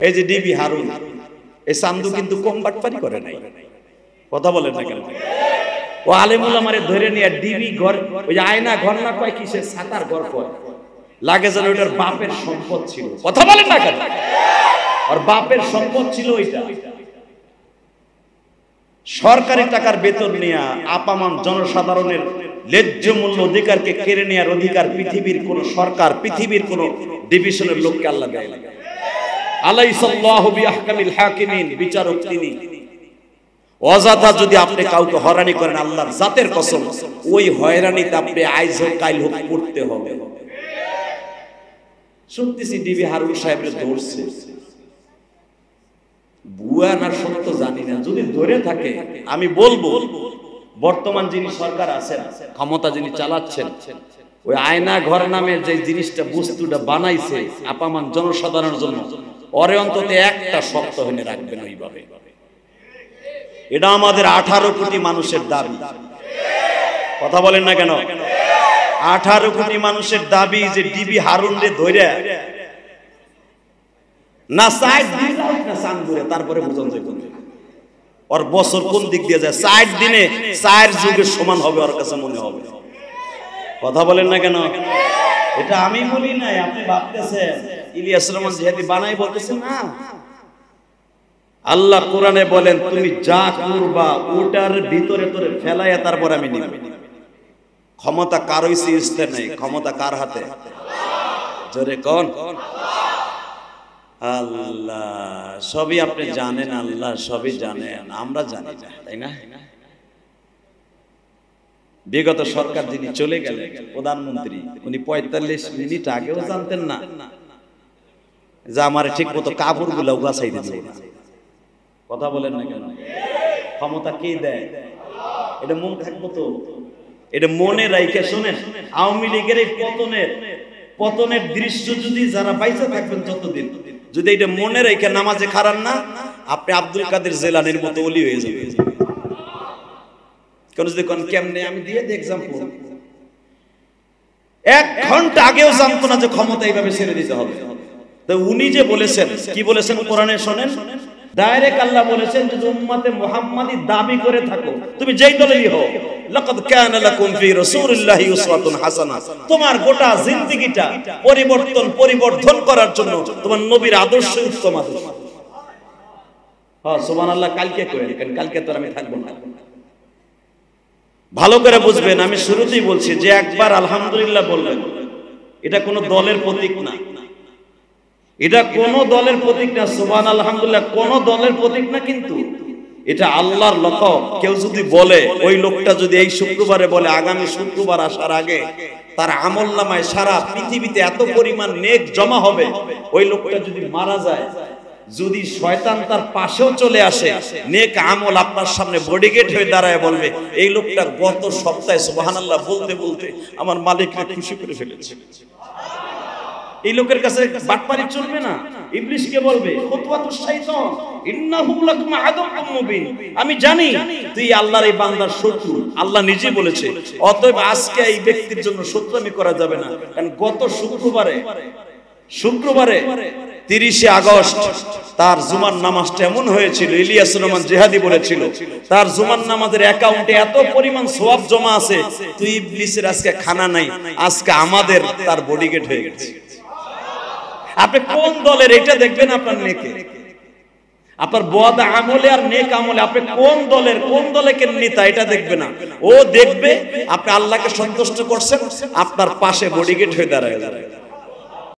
এই যে ডিবি হারুন, এই চান্দু কিন্তু কম বাটপারি করে নাই, কথা বলেন না কেন? ও আলেমুল আমারে ধরে নিয়ে ডিবি ঘর, ওই যে আয়না ঘর না কয় কিসে ছাতার ঘর কয়, লাগে যেন ওইটার বাপের সম্পদ ছিল, কথা বলেন না কেন? আর বাপের সম্পদ ছিল ওইটা। সরকারি টাকার বেতন নিয়ে আপামান জনসাধারণের ন্যায্য মূল্য অধিকারকে কেড়ে নেওয়ার অধিকার পৃথিবীর কোন সরকার, পৃথিবীর কোন ডিভিশনের লোককে আল্লাহ দেয় না। আলাইসাল্লাহু বিআহকামিল হাকিমিন, বিচারক তিনি। অযথা যদি আপনি কাউকে হয়রানি করেন, আল্লাহর জাতের কসম ওই হয়রানিতে আপনি আইজ হোক কাইল হোক করতে হবে। শুনতেছি ডিবি হারুন সাহেবের ধরছে, বুয়া না সত্য জানি না, যদি ধরে থাকে আমি বলবো বর্তমান যিনি সরকার আছেন, ক্ষমতা যিনি চালাচ্ছেন, ওই আয়না ঘর নামে যে জিনিসটা বস্তুটা বানাইছে আপামান জনসাধারণের জন্য, ওরে অন্তত একটা শর্ত হয়ে রাখবেন ওইভাবে। এটা আমাদের 18 কোটি মানুষের দাবি, কথা বলেন না কেন? 18 কোটি মানুষের দাবি যে ডিবি হারুন রে ধইরা না সাইড দিন না সানগুরে, তারপরে বুঝন যাবে ওর বছর কোন দিক দিয়ে যায়। 60 দিনে 4 যুগের সমান হবে ওর কাছে মনে হবে, কথা বলেন না কেন? এটা আমি বলি নাই, আপনি ভাবতেছেন ইলিয়াস রহমান জিহাদি বানাই বলতেছেন না। আল্লাহ কোরআনে বলেন তুমি যা করবা ওটার ভিতরে তোরে ফেলাইয়া তারপর আমি নিব। ক্ষমতা কারোই সিস্টেম নাই, ক্ষমতা কার হাতে? জোরে কোন? আল্লাহ। সবই আপনি জানেন, আল্লাহ সবই জানেন, আমরা জানি না, তাই না? বিগত সরকার যিনি চলে গেলেন প্রধানমন্ত্রী, উনি 45 মিনিট আগেও জানতেন না যে আমার ঠিক মতো কাপড় গুলা উগাছাই দিবে না, কথা বলেন না কেন? ক্ষমতা কে দেয়? এটা মন থাকবো তো, এটা মনে রাইখে শোনেন। আওয়ামী লীগের এই পতনের দৃশ্য যদি যারা বাইচা থাকবেন যতদিন, যদি এটা মনে রেখে নামাজে খারান না, আপনি আব্দুল কাদের জেলানির মতো ওলি হয়ে যাবেন। কোন যদি কোন কেমনে আমি দিয়ে দিই एग्जांपल, 1 ঘন্টা আগেও জানতো না যে ক্ষমতা এইভাবে ছেড়ে দিতে হবে। তো উনি যে বলেছেন, কি বলেছেন কোরআনে শোনেন, ডাইরেক্ট আল্লাহ বলেছেন যে উম্মতে মুহাম্মাদি দাবি করে থাকো, তুমি যেই দলেরই হও, লাকাদ কানা লাকুম ফি রাসূলিল্লাহি উসওয়াতুন হাসানাহ, তোমার গোটা জিন্দেগিটা পরিবর্তন করার জন্য তোমার নবীর আদর্শ উত্তম আদর্শ। হ্যাঁ সুবহানাল্লাহ। কালকে কইেন, কালকে তো আমি থাকবো না। ভালো করে বুঝবেন, আমি শুরুতেই বলছি যে একবার আলহামদুলিল্লাহ বলবেন, এটা কোনো দলের প্রতীক না, এটা কোন দলের প্রতীক না। সুবহান আলহামদুলিল্লাহ, কোন দলের প্রতীক না, কিন্তু এটা আল্লাহর লকব। কেউ যদি বলে, ওই লোকটা যদি এই শুক্রবারে বলে আগামী শুক্রবার আসার আগে তার আমলনামায় সারা পৃথিবীতে এত পরিমাণ নেক জমা হবে, ওই লোকটা যদি মারা যায়, যদি শয়তান তার পাশেও চলে আসে, নেক আমল আপনার সামনে বডিগার্ড হয়ে দাঁড়ায় বলবে এই লোকটা গত সপ্তাহে সুবহানাল্লাহ বলতে বলতে আমার মালিককে খুশি করে ফেলেছে। এই লোকের কাছে বাটপারি চলবে না। ইবলিসকে বলবে খুতওয়াতুশ শাইতান ইন্নাহু লাকুম আদুউম মুবিন, আমি জানি তুই আল্লাহর এই বান্দার শত্রু, আল্লাহ নিজে বলেছে, অতএব আজকে এই ব্যক্তির জন্য শত্রুমি করা যাবে না। কারণ গত শুক্রবারে 30 আগস্ট তার জুমার নামাজটা এমন হয়েছিল, ইলিয়াস রহমান জিহাদি বলেছিল তার জুমার নামাজের অ্যাকাউন্টে এত পরিমাণ সওয়াব জমা আছে, তুই ইবলিসের আজকে খানা নাই, আজকে আমাদের তার বডিগার্ড হয়ে গেছে। আপনি কোন দলের এটা দেখবেন আপনার নেকে, আপনার বদ আমলে আর নেক আমলে আপনি কোন দলের নেতা এটা দেখবে না। ও দেখবে আপনি আল্লাহকে সন্তুষ্ট করছেন, আপনার পাশে বডিগার্ড হয়ে দাঁড়ায়।